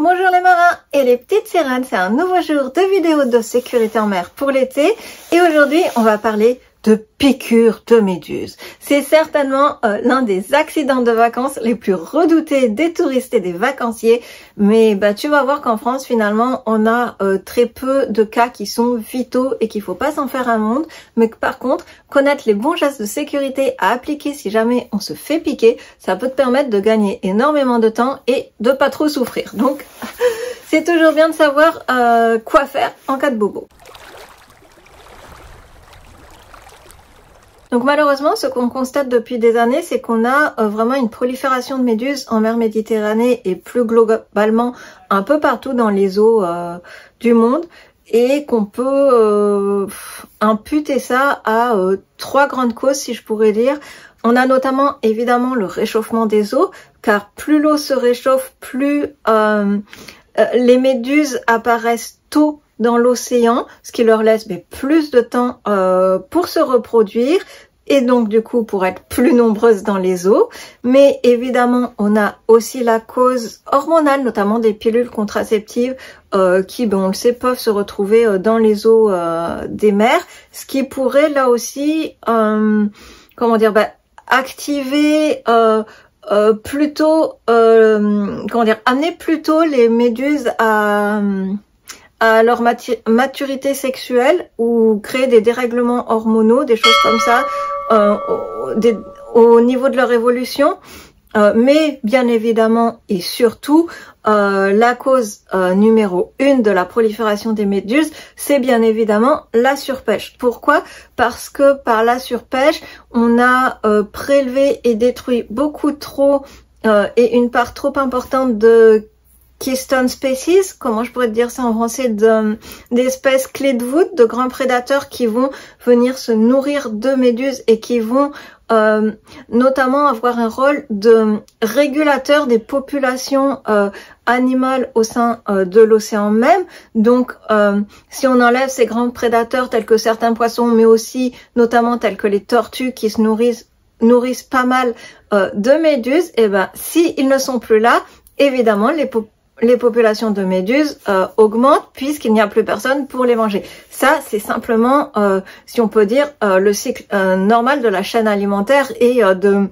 Bonjour les marins et les petites sirènes, c'est un nouveau jour de vidéo de sécurité en mer pour l'été et aujourd'hui on va parler de piqûres de méduses. C'est certainement l'un des accidents de vacances les plus redoutés des touristes et des vacanciers, mais tu vas voir qu'en France finalement on a très peu de cas qui sont vitaux et qu'il faut pas s'en faire un monde, mais que par contre connaître les bons gestes de sécurité à appliquer si jamais on se fait piquer, ça peut te permettre de gagner énormément de temps et de pas trop souffrir. Donc c'est toujours bien de savoir quoi faire en cas de bobo. Donc malheureusement, ce qu'on constate depuis des années, c'est qu'on a vraiment une prolifération de méduses en mer Méditerranée et plus globalement un peu partout dans les eaux du monde et qu'on peut imputer ça à trois grandes causes, si je pourrais dire. On a notamment évidemment le réchauffement des eaux, car plus l'eau se réchauffe, plus les méduses apparaissent tôt dans l'océan, ce qui leur laisse plus de temps pour se reproduire et donc du coup pour être plus nombreuses dans les eaux. Mais évidemment on a aussi la cause hormonale, notamment des pilules contraceptives qui, on le sait, peuvent se retrouver dans les eaux des mers, ce qui pourrait là aussi activer plutôt amener plutôt les méduses à leur maturité sexuelle ou créer des dérèglements hormonaux, des choses comme ça au niveau de leur évolution. Mais bien évidemment et surtout, la cause numéro 1 de la prolifération des méduses, c'est bien évidemment la surpêche. Pourquoi? Parce que par la surpêche, on a prélevé et détruit beaucoup trop et une part trop importante de keystone species, comment je pourrais te dire ça en français, d'espèces clés de voûte, de grands prédateurs qui vont venir se nourrir de méduses et qui vont notamment avoir un rôle de régulateur des populations animales au sein de l'océan même. Donc si on enlève ces grands prédateurs tels que certains poissons, mais aussi notamment tels que les tortues qui se nourrissent pas mal de méduses, et si ils ne sont plus là, évidemment les populations de méduses augmentent puisqu'il n'y a plus personne pour les manger. Ça, c'est simplement, si on peut dire, le cycle normal de la chaîne alimentaire et de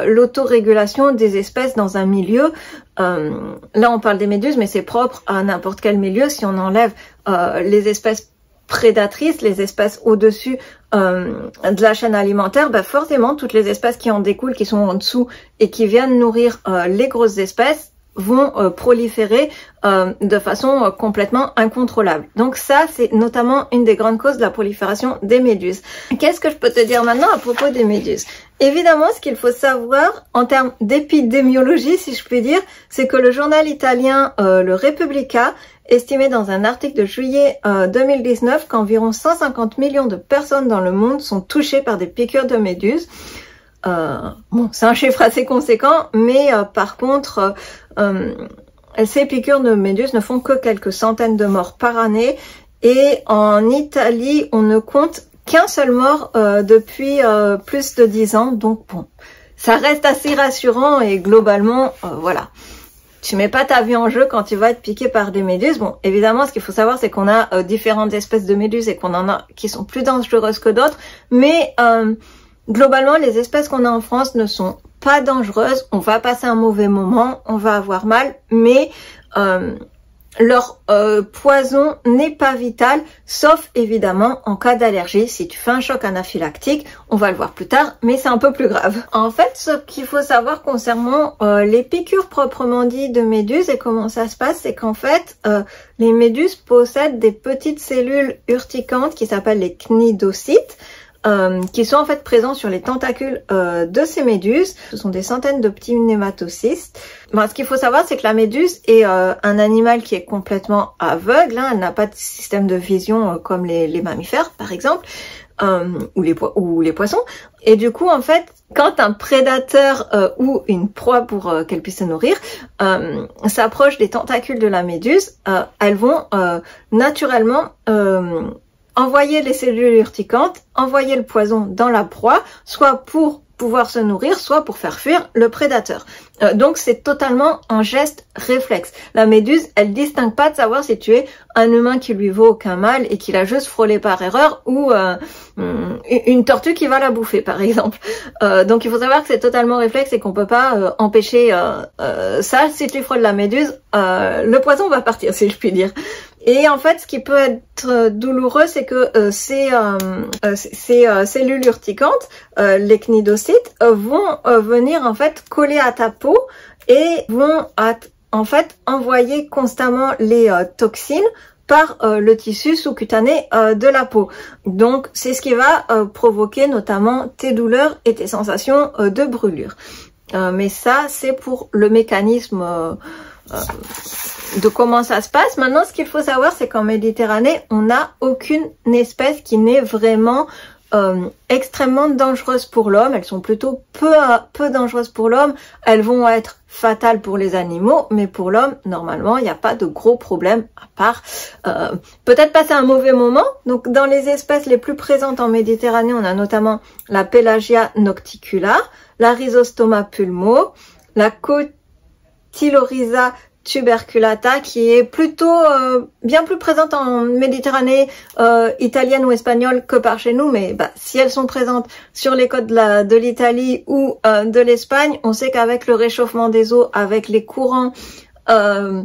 l'autorégulation des espèces dans un milieu. Là, on parle des méduses, mais c'est propre à n'importe quel milieu. Si on enlève les espèces prédatrices, les espèces au-dessus de la chaîne alimentaire, forcément, toutes les espèces qui en découlent, qui sont en dessous et qui viennent nourrir les grosses espèces, vont proliférer de façon complètement incontrôlable. Donc ça, c'est notamment une des grandes causes de la prolifération des méduses. Qu'est-ce que je peux te dire maintenant à propos des méduses? Évidemment, ce qu'il faut savoir en termes d'épidémiologie, si je puis dire, c'est que le journal italien Le Repubblica estimait dans un article de juillet 2019 qu'environ 150 millions de personnes dans le monde sont touchées par des piqûres de méduses. C'est un chiffre assez conséquent, mais par contre, ces piqûres de méduses ne font que quelques centaines de morts par année. Et en Italie, on ne compte qu'un seul mort depuis plus de 10 ans. Donc ça reste assez rassurant et globalement, voilà. Tu mets pas ta vie en jeu quand tu vas être piqué par des méduses. Évidemment, ce qu'il faut savoir, c'est qu'on a différentes espèces de méduses et qu'on en a qui sont plus dangereuses que d'autres, mais globalement, les espèces qu'on a en France ne sont pas dangereuses. On va passer un mauvais moment, on va avoir mal, mais leur poison n'est pas vital, sauf évidemment en cas d'allergie. Si tu fais un choc anaphylactique, on va le voir plus tard, mais c'est un peu plus grave. En fait, ce qu'il faut savoir concernant les piqûres proprement dites de méduses et comment ça se passe, c'est qu'en fait, les méduses possèdent des petites cellules urticantes qui s'appellent les cnidocytes, qui sont en fait présents sur les tentacules de ces méduses. Ce sont des centaines de petits nématocystes. Ce qu'il faut savoir, c'est que la méduse est un animal qui est complètement aveugle. Elle n'a pas de système de vision comme les mammifères, par exemple, ou les poissons. Et du coup, en fait, quand un prédateur ou une proie pour qu'elle puisse se nourrir s'approche des tentacules de la méduse, elles vont naturellement envoyer les cellules urticantes, envoyer le poison dans la proie, soit pour pouvoir se nourrir, soit pour faire fuir le prédateur. Donc c'est totalement un geste réflexe. La méduse, elle distingue pas de savoir si tu es un humain qui lui vaut aucun mal et qu'il a juste frôlé par erreur ou une tortue qui va la bouffer par exemple. Donc il faut savoir que c'est totalement réflexe et qu'on peut pas empêcher ça. Si tu frôles la méduse, le poison va partir, si je puis dire. Et en fait, ce qui peut être douloureux, c'est que ces cellules urticantes, les cnidocytes, vont venir en fait coller à ta peau et vont en fait envoyer constamment les toxines par le tissu sous-cutané de la peau. Donc c'est ce qui va provoquer notamment tes douleurs et tes sensations de brûlure. Mais ça, c'est pour le mécanisme de comment ça se passe. Maintenant, ce qu'il faut savoir, c'est qu'en Méditerranée, on n'a aucune espèce qui n'est vraiment extrêmement dangereuse pour l'homme. Elles sont plutôt peu dangereuses pour l'homme. Elles vont être fatales pour les animaux, mais pour l'homme, normalement, il n'y a pas de gros problème, à part peut-être passer un mauvais moment. Donc, dans les espèces les plus présentes en Méditerranée, on a notamment la Pelagia nocticula, la Rhizostoma pulmo, la Cotyloryza tuberculata, qui est plutôt bien plus présente en Méditerranée italienne ou espagnole que par chez nous, mais si elles sont présentes sur les côtes de l'Italie ou de l'Espagne, on sait qu'avec le réchauffement des eaux, avec les courants ou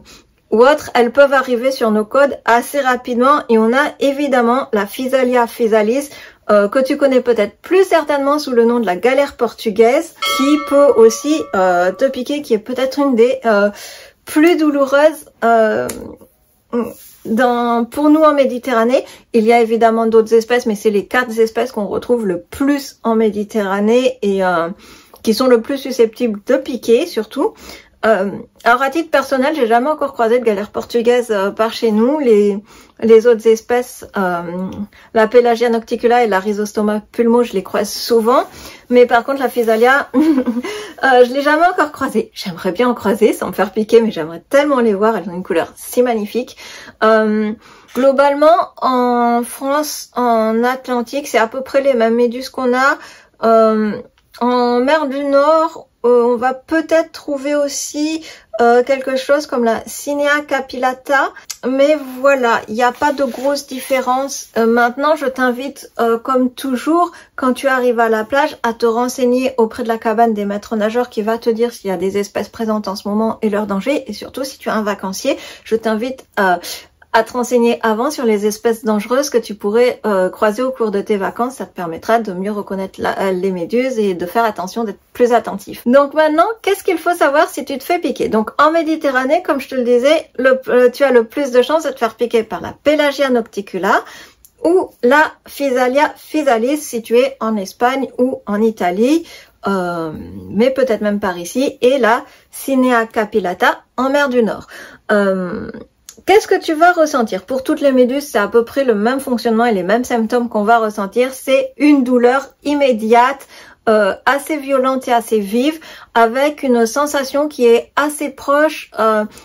autres, elles peuvent arriver sur nos côtes assez rapidement. Et on a évidemment la Physalia physalis, que tu connais peut-être plus certainement sous le nom de la galère portugaise, qui peut aussi te piquer, qui est peut-être une des plus douloureuse pour nous en Méditerranée. Il y a évidemment d'autres espèces, mais c'est les 4 espèces qu'on retrouve le plus en Méditerranée et qui sont le plus susceptibles de piquer surtout. Alors à titre personnel, j'ai jamais encore croisé de galère portugaise par chez nous. Les autres espèces, la Pelagia nocticula et la Rhizostoma pulmo, je les croise souvent. Mais par contre, la Physalia, je l'ai jamais encore croisée. J'aimerais bien en croiser sans me faire piquer, mais j'aimerais tellement les voir. Elles ont une couleur si magnifique. Globalement, en France, en Atlantique, c'est à peu près les mêmes méduses qu'on a. En mer du Nord, on va peut-être trouver aussi quelque chose comme la Cinea capillata, mais voilà, il n'y a pas de grosse différence. Maintenant, je t'invite, comme toujours, quand tu arrives à la plage, à te renseigner auprès de la cabane des maîtres nageurs qui va te dire s'il y a des espèces présentes en ce moment et leur danger. Et surtout, si tu es un vacancier, je t'invite à te renseigner avant sur les espèces dangereuses que tu pourrais croiser au cours de tes vacances. Ça te permettra de mieux reconnaître les méduses et de faire attention, d'être plus attentif. Donc maintenant, qu'est-ce qu'il faut savoir si tu te fais piquer? Donc en Méditerranée, comme je te le disais, tu as le plus de chances de te faire piquer par la Pelagia nocticula ou la Physalia physalis si tu es en Espagne ou en Italie, mais peut-être même par ici, et la Cinea capillata en mer du Nord. Qu'est-ce que tu vas ressentir? Pour toutes les méduses, c'est à peu près le même fonctionnement et les mêmes symptômes qu'on va ressentir. C'est une douleur immédiate, assez violente et assez vive, avec une sensation qui est assez proche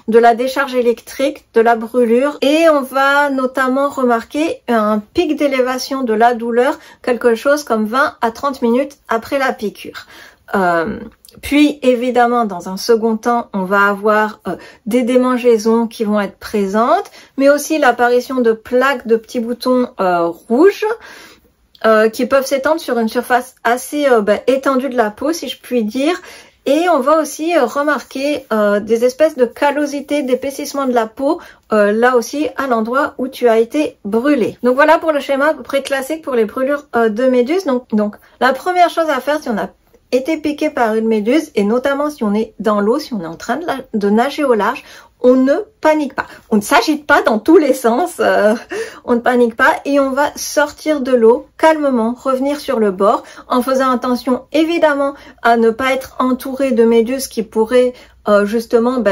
de la décharge électrique, de la brûlure. Et on va notamment remarquer un pic d'élévation de la douleur, quelque chose comme 20 à 30 minutes après la piqûre. Puis évidemment, dans un second temps, on va avoir des démangeaisons qui vont être présentes, mais aussi l'apparition de plaques de petits boutons rouges qui peuvent s'étendre sur une surface assez étendue de la peau, si je puis dire. Et on va aussi remarquer des espèces de callosité, d'épaississement de la peau, là aussi à l'endroit où tu as été brûlé. Donc voilà pour le schéma à peu près classique pour les brûlures de méduses. Donc la première chose à faire si on a été piqué par une méduse, et notamment si on est dans l'eau, si on est en train de nager au large, on ne panique pas. On ne s'agite pas dans tous les sens, on ne panique pas et on va sortir de l'eau calmement, revenir sur le bord en faisant attention évidemment à ne pas être entouré de méduses qui pourraient justement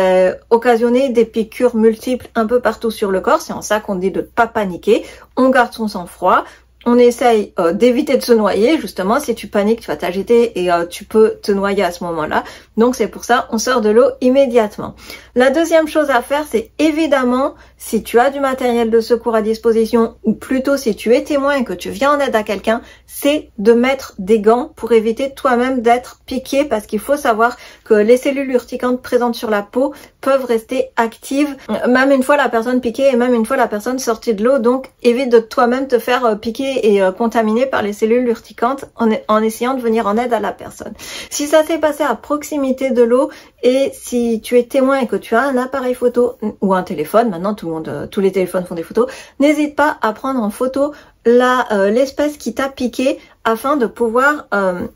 occasionner des piqûres multiples un peu partout sur le corps. C'est en ça qu'on dit de ne pas paniquer. On garde son sang-froid. On essaye d'éviter de se noyer, justement, si tu paniques, tu vas t'agiter et tu peux te noyer à ce moment-là. Donc c'est pour ça, on sort de l'eau immédiatement. La deuxième chose à faire, c'est évidemment, si tu as du matériel de secours à disposition, ou plutôt si tu es témoin et que tu viens en aide à quelqu'un, c'est de mettre des gants pour éviter toi-même d'être piqué, parce qu'il faut savoir que les cellules urticantes présentes sur la peau peuvent rester actives, même une fois la personne piquée et même une fois la personne sortie de l'eau. Donc évite de toi-même te faire piquer et contaminer par les cellules urticantes en essayant de venir en aide à la personne. Si ça s'est passé à proximité de l'eau et si tu es témoin et que tu as un appareil photo ou un téléphone, maintenant tous les téléphones font des photos, n'hésite pas à prendre en photo l'espèce qui t'a piqué afin de pouvoir,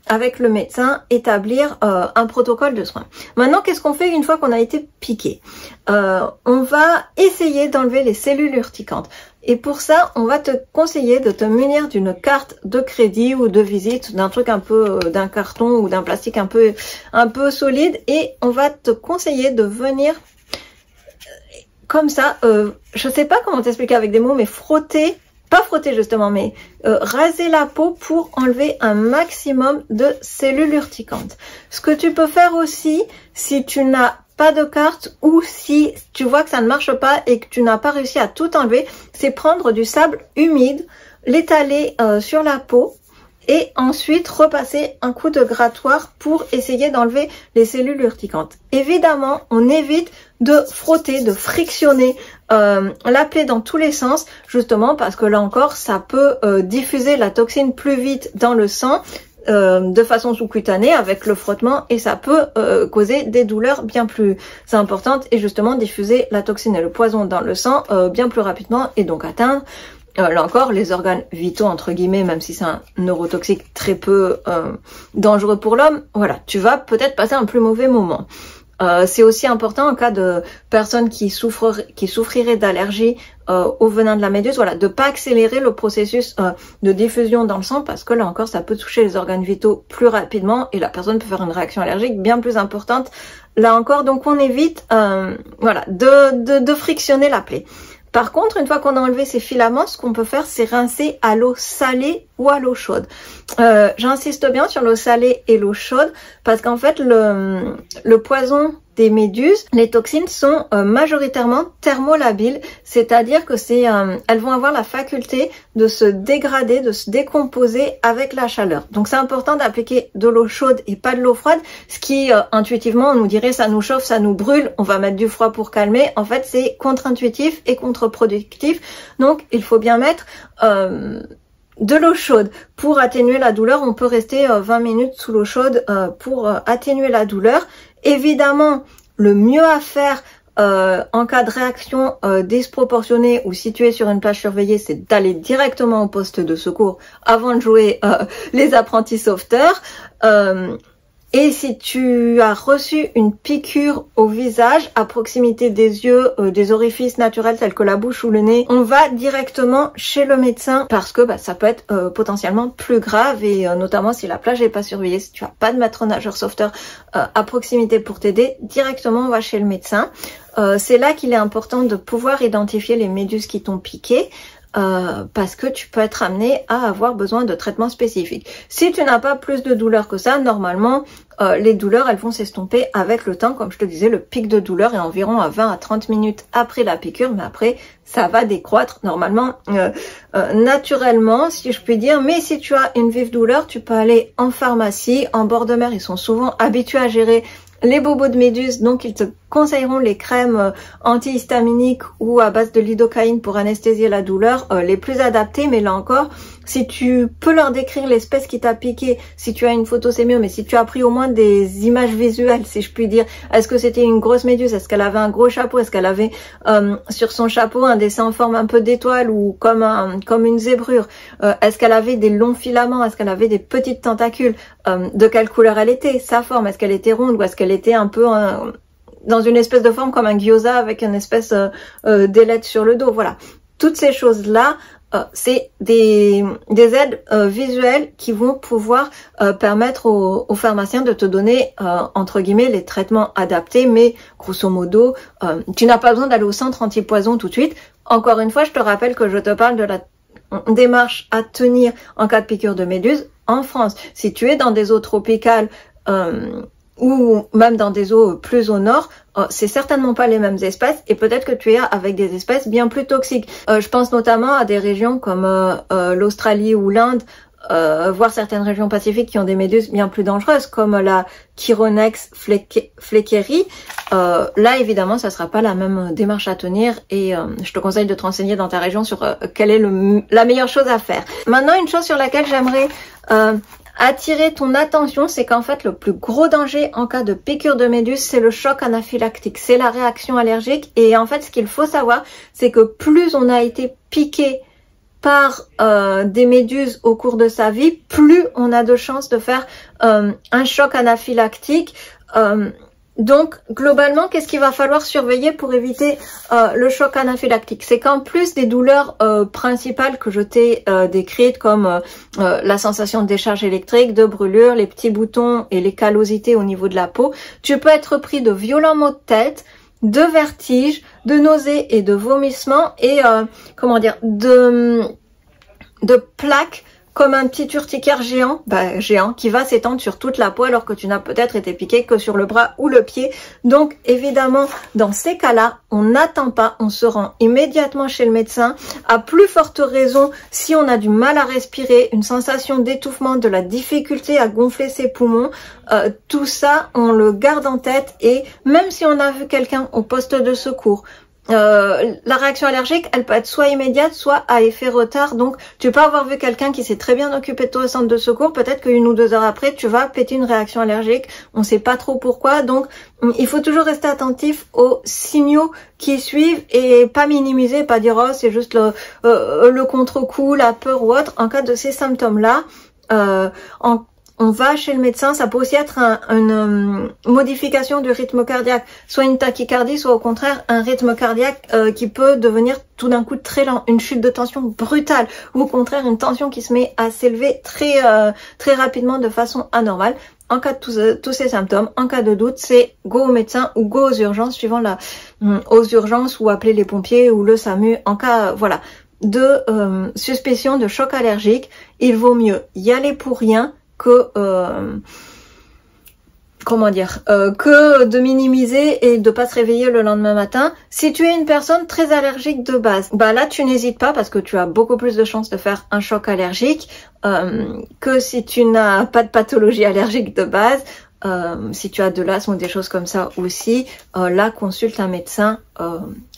avec le médecin, établir un protocole de soins. Maintenant, qu'est-ce qu'on fait une fois qu'on a été piqué? On va essayer d'enlever les cellules urticantes. Et pour ça, on va te conseiller de te munir d'une carte de crédit ou de visite, d'un truc un peu, d'un carton ou d'un plastique un peu solide. Et on va te conseiller de venir comme ça, je sais pas comment t'expliquer avec des mots, mais pas frotter justement, mais raser la peau pour enlever un maximum de cellules urticantes. Ce que tu peux faire aussi, si tu n'as pas de carte ou si tu vois que ça ne marche pas et que tu n'as pas réussi à tout enlever, c'est prendre du sable humide, l'étaler sur la peau et ensuite repasser un coup de grattoir pour essayer d'enlever les cellules urticantes. Évidemment, on évite de frotter, de frictionner la plaie dans tous les sens, justement parce que là encore, ça peut diffuser la toxine plus vite dans le sang de façon sous-cutanée avec le frottement et ça peut causer des douleurs bien plus importantes et justement diffuser la toxine et le poison dans le sang bien plus rapidement et donc atteindre là encore, les organes vitaux, entre guillemets, même si c'est un neurotoxique très peu dangereux pour l'homme, voilà, tu vas peut-être passer un plus mauvais moment. C'est aussi important en cas de personnes qui souffriraient d'allergie au venin de la méduse, voilà, de pas accélérer le processus de diffusion dans le sang parce que là encore, ça peut toucher les organes vitaux plus rapidement et la personne peut faire une réaction allergique bien plus importante. Là encore, donc on évite, voilà, de frictionner la plaie. Par contre, une fois qu'on a enlevé ces filaments, ce qu'on peut faire, c'est rincer à l'eau salée ou à l'eau chaude. J'insiste bien sur l'eau salée et l'eau chaude parce qu'en fait, le poison des méduses, les toxines sont majoritairement thermolabiles, c'est-à-dire que elles vont avoir la faculté de se dégrader, de se décomposer avec la chaleur. Donc c'est important d'appliquer de l'eau chaude et pas de l'eau froide, ce qui intuitivement on nous dirait ça nous chauffe, ça nous brûle, on va mettre du froid pour calmer. En fait c'est contre-intuitif et contre-productif, donc il faut bien mettre de l'eau chaude pour atténuer la douleur. On peut rester 20 minutes sous l'eau chaude pour atténuer la douleur. Évidemment, le mieux à faire en cas de réaction disproportionnée ou si tu es sur une plage surveillée, c'est d'aller directement au poste de secours avant de jouer les apprentis sauveteurs. Et si tu as reçu une piqûre au visage, à proximité des yeux, des orifices naturels tels que la bouche ou le nez, on va directement chez le médecin parce que ça peut être potentiellement plus grave et notamment si la plage n'est pas surveillée, si tu n'as pas de maître nageur sauveteur à proximité pour t'aider, directement on va chez le médecin. C'est là qu'il est important de pouvoir identifier les méduses qui t'ont piqué. Parce que tu peux être amené à avoir besoin de traitements spécifiques. Si tu n'as pas plus de douleur que ça, normalement, les douleurs, elles vont s'estomper avec le temps. Comme je te disais, le pic de douleur est environ à 20 à 30 minutes après la piqûre, mais après, ça va décroître normalement, naturellement, si je puis dire. Mais si tu as une vive douleur, tu peux aller en pharmacie. En bord de mer, ils sont souvent habitués à gérer les bobos de méduse, donc ils te conseilleront les crèmes antihistaminiques ou à base de lidocaïne pour anesthésier la douleur, les plus adaptées. Mais là encore, si tu peux leur décrire l'espèce qui t'a piqué, si tu as une photo c'est mieux, mais si tu as pris au moins des images visuelles, si je puis dire, est-ce que c'était une grosse méduse, est-ce qu'elle avait un gros chapeau, est-ce qu'elle avait sur son chapeau un dessin en forme un peu d'étoile ou comme une zébrure, est-ce qu'elle avait des longs filaments, est-ce qu'elle avait des petites tentacules, de quelle couleur elle était, sa forme, est-ce qu'elle était ronde ou est-ce qu'elle était un peu dans une espèce de forme comme un gyoza avec une espèce d'ailette sur le dos, voilà. Toutes ces choses-là, c'est des aides visuelles qui vont pouvoir permettre aux pharmaciens de te donner, entre guillemets, les traitements adaptés, mais grosso modo, tu n'as pas besoin d'aller au centre antipoison tout de suite. Encore une fois, je te rappelle que je te parle de la démarche à tenir en cas de piqûre de méduse en France. Si tu es dans des eaux tropicales, ou même dans des eaux plus au nord, c'est certainement pas les mêmes espèces et peut-être que tu es avec des espèces bien plus toxiques. Je pense notamment à des régions comme l'Australie ou l'Inde, voire certaines régions pacifiques qui ont des méduses bien plus dangereuses comme la Chironex fleckeri. Là évidemment ça sera pas la même démarche à tenir et je te conseille de te renseigner dans ta région sur quelle est la meilleure chose à faire. Maintenant, une chose sur laquelle j'aimerais attirer ton attention, c'est qu'en fait le plus gros danger en cas de piqûre de méduse, c'est le choc anaphylactique, c'est la réaction allergique. Et en fait ce qu'il faut savoir, c'est que plus on a été piqué par des méduses au cours de sa vie, plus on a de chances de faire un choc anaphylactique. Donc globalement, qu'est-ce qu'il va falloir surveiller pour éviter le choc anaphylactique? C'est qu'en plus des douleurs principales que je t'ai décrites, comme la sensation de décharge électrique, de brûlure, les petits boutons et les callosités au niveau de la peau, tu peux être pris de violents maux de tête, de vertiges, de nausées et de vomissements et comment dire, de plaques comme un petit urticaire géant, géant qui va s'étendre sur toute la peau alors que tu n'as peut-être été piqué que sur le bras ou le pied. Donc évidemment, dans ces cas-là, on n'attend pas, on se rend immédiatement chez le médecin. À plus forte raison, si on a du mal à respirer, une sensation d'étouffement, de la difficulté à gonfler ses poumons, tout ça, on le garde en tête. Et même si on a vu quelqu'un au poste de secours, la réaction allergique, elle peut être soit immédiate, soit à effet retard. Donc, tu peux avoir vu quelqu'un qui s'est très bien occupé de toi au centre de secours. Peut-être qu'une ou 2 heures après, tu vas péter une réaction allergique. On ne sait pas trop pourquoi. Donc, il faut toujours rester attentif aux signaux qui suivent et pas minimiser, pas dire oh c'est juste le contre-coup, la peur ou autre. En cas de ces symptômes-là, on va chez le médecin. Ça peut aussi être une modification du rythme cardiaque, soit une tachycardie, soit au contraire un rythme cardiaque qui peut devenir tout d'un coup très lent, une chute de tension brutale, ou au contraire une tension qui se met à s'élever très rapidement de façon anormale. En cas de tous ces symptômes, en cas de doute, c'est go au médecin ou go aux urgences, suivant aux urgences, ou appeler les pompiers ou le SAMU. En cas, voilà, de suspicion de choc allergique, il vaut mieux y aller pour rien que que de minimiser et de pas se réveiller le lendemain matin. Si tu es une personne très allergique de base, là tu n'hésites pas parce que tu as beaucoup plus de chances de faire un choc allergique que si tu n'as pas de pathologie allergique de base. Si tu as de l'asthme ou des choses comme ça aussi, là consulte un médecin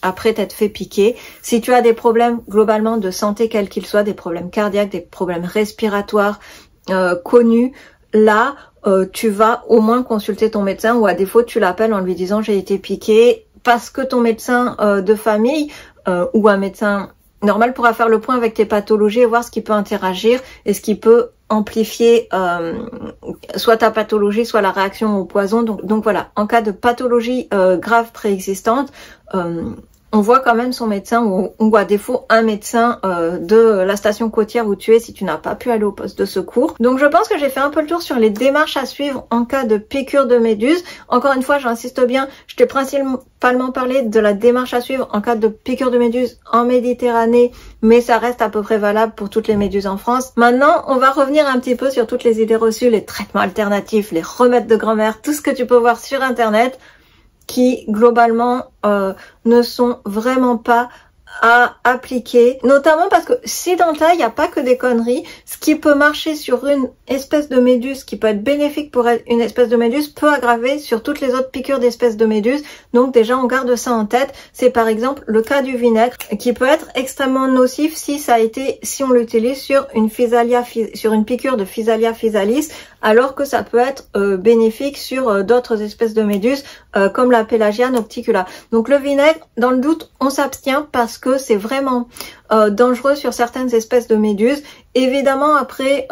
après t'être fait piquer. Si tu as des problèmes globalement de santé quels qu'ils soient, des problèmes cardiaques, des problèmes respiratoires connus, là tu vas au moins consulter ton médecin, ou à défaut tu l'appelles en lui disant j'ai été piqué, parce que ton médecin de famille ou un médecin normal pourra faire le point avec tes pathologies et voir ce qui peut interagir et ce qui peut amplifier soit ta pathologie, soit la réaction au poison. Donc voilà, en cas de pathologie grave préexistante, on voit quand même son médecin ou à défaut un médecin de la station côtière où tu es si tu n'as pas pu aller au poste de secours. Donc je pense que j'ai fait un peu le tour sur les démarches à suivre en cas de piqûre de méduse. Encore une fois, j'insiste bien, je t'ai principalement parlé de la démarche à suivre en cas de piqûre de méduse en Méditerranée, mais ça reste à peu près valable pour toutes les méduses en France. Maintenant, on va revenir un petit peu sur toutes les idées reçues, les traitements alternatifs, les remèdes de grand-mère, tout ce que tu peux voir sur internet, qui globalement ne sont vraiment pas à appliquer, notamment parce que si dans ta, il n'y a pas que des conneries, ce qui peut marcher sur une espèce de méduse, qui peut être bénéfique pour une espèce de méduse, peut aggraver sur toutes les autres piqûres d'espèces de méduses. Donc déjà on garde ça en tête. C'est par exemple le cas du vinaigre, qui peut être extrêmement nocif si on l'utilise sur une piqûre de Physalia physalis, alors que ça peut être bénéfique sur d'autres espèces de méduses comme la Pelagia nocticula. Donc le vinaigre, dans le doute, on s'abstient parce que c'est vraiment dangereux sur certaines espèces de méduses. Évidemment, après,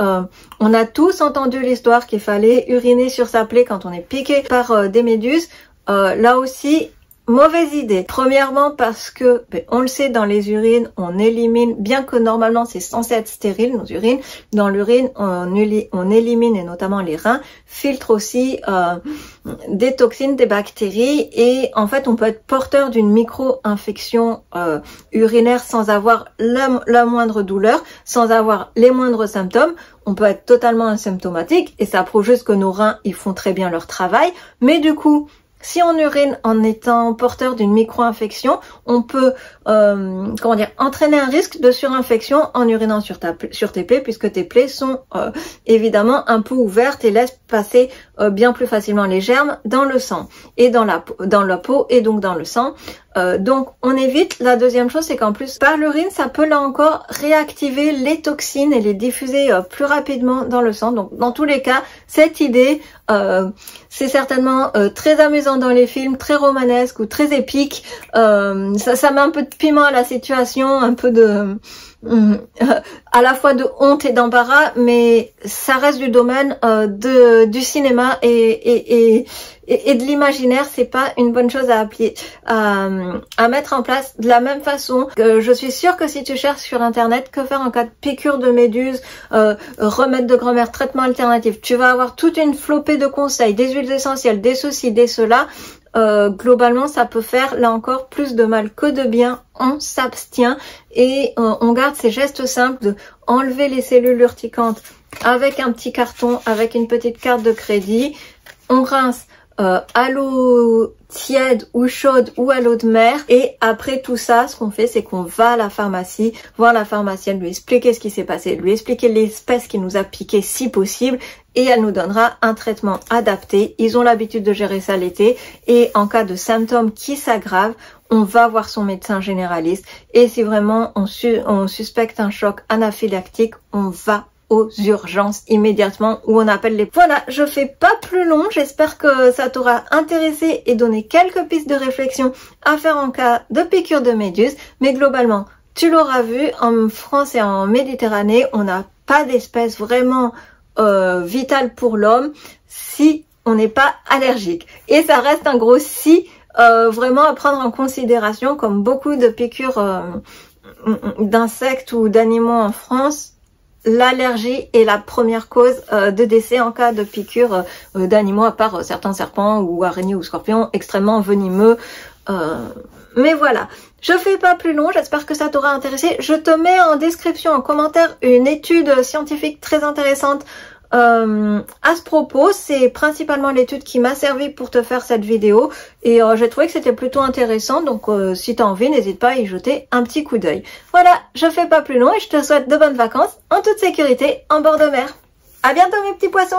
on a tous entendu l'histoire qu'il fallait uriner sur sa plaie quand on est piqué par des méduses. Là aussi, Mauvaise idée. Premièrement parce que, on le sait, dans les urines, on élimine, bien que normalement c'est censé être stérile, nos urines, dans l'urine, on élimine, et notamment les reins, filtrent aussi des toxines, des bactéries, et en fait on peut être porteur d'une micro-infection urinaire sans avoir la moindre douleur, sans avoir les moindres symptômes. On peut être totalement asymptomatique, et ça prouve juste que nos reins, ils font très bien leur travail, mais du coup, si on urine en étant porteur d'une micro-infection, on peut entraîner un risque de surinfection en urinant sur tes plaies, puisque tes plaies sont évidemment un peu ouvertes et laissent passer bien plus facilement les germes dans le sang et dans la peau et donc dans le sang. Donc on évite. La deuxième chose, c'est qu'en plus par l'urine, ça peut là encore réactiver les toxines et les diffuser plus rapidement dans le sang. Donc dans tous les cas, cette idée, c'est certainement très amusant dans les films, très romanesque ou très épique. Ça met un peu de piment à la situation, un peu de à la fois de honte et d'embarras, mais ça reste du domaine du cinéma et de l'imaginaire. C'est pas une bonne chose à mettre en place. De la même façon que je suis sûre que si tu cherches sur internet que faire en cas de piqûre de méduse, remède de grand-mère, traitement alternatif, tu vas avoir toute une flopée de conseils, des huiles essentielles, des ceci, des cela. Globalement, ça peut faire là encore plus de mal que de bien. On s'abstient et on garde ces gestes simples de enlever les cellules urticantes avec un petit carton, avec une petite carte de crédit. On rince à l'eau tiède ou chaude ou à l'eau de mer, et après tout ça, ce qu'on fait, c'est qu'on va à la pharmacie, voir la pharmacienne, lui expliquer ce qui s'est passé, lui expliquer l'espèce qui nous a piqué si possible, et elle nous donnera un traitement adapté. Ils ont l'habitude de gérer ça l'été, et en cas de symptômes qui s'aggravent, on va voir son médecin généraliste, et si vraiment on suspecte un choc anaphylactique, on va aux urgences immédiatement, où on appelle les... Voilà, je fais pas plus long, j'espère que ça t'aura intéressé et donné quelques pistes de réflexion à faire en cas de piqûre de méduse, mais globalement, tu l'auras vu, en France et en Méditerranée, on n'a pas d'espèce vraiment vitale pour l'homme si on n'est pas allergique. Et ça reste un gros si, vraiment à prendre en considération, comme beaucoup de piqûres d'insectes ou d'animaux en France. L'allergie est la première cause de décès en cas de piqûre d'animaux, à part certains serpents ou araignées ou scorpions extrêmement venimeux. Mais voilà, je fais pas plus long, j'espère que ça t'aura intéressé. Je te mets en description, en commentaire, une étude scientifique très intéressante à ce propos. C'est principalement l'étude qui m'a servi pour te faire cette vidéo, et j'ai trouvé que c'était plutôt intéressant, donc si t'as envie, n'hésite pas à y jeter un petit coup d'œil. Voilà, je fais pas plus long et je te souhaite de bonnes vacances en toute sécurité en bord de mer. À bientôt mes petits poissons!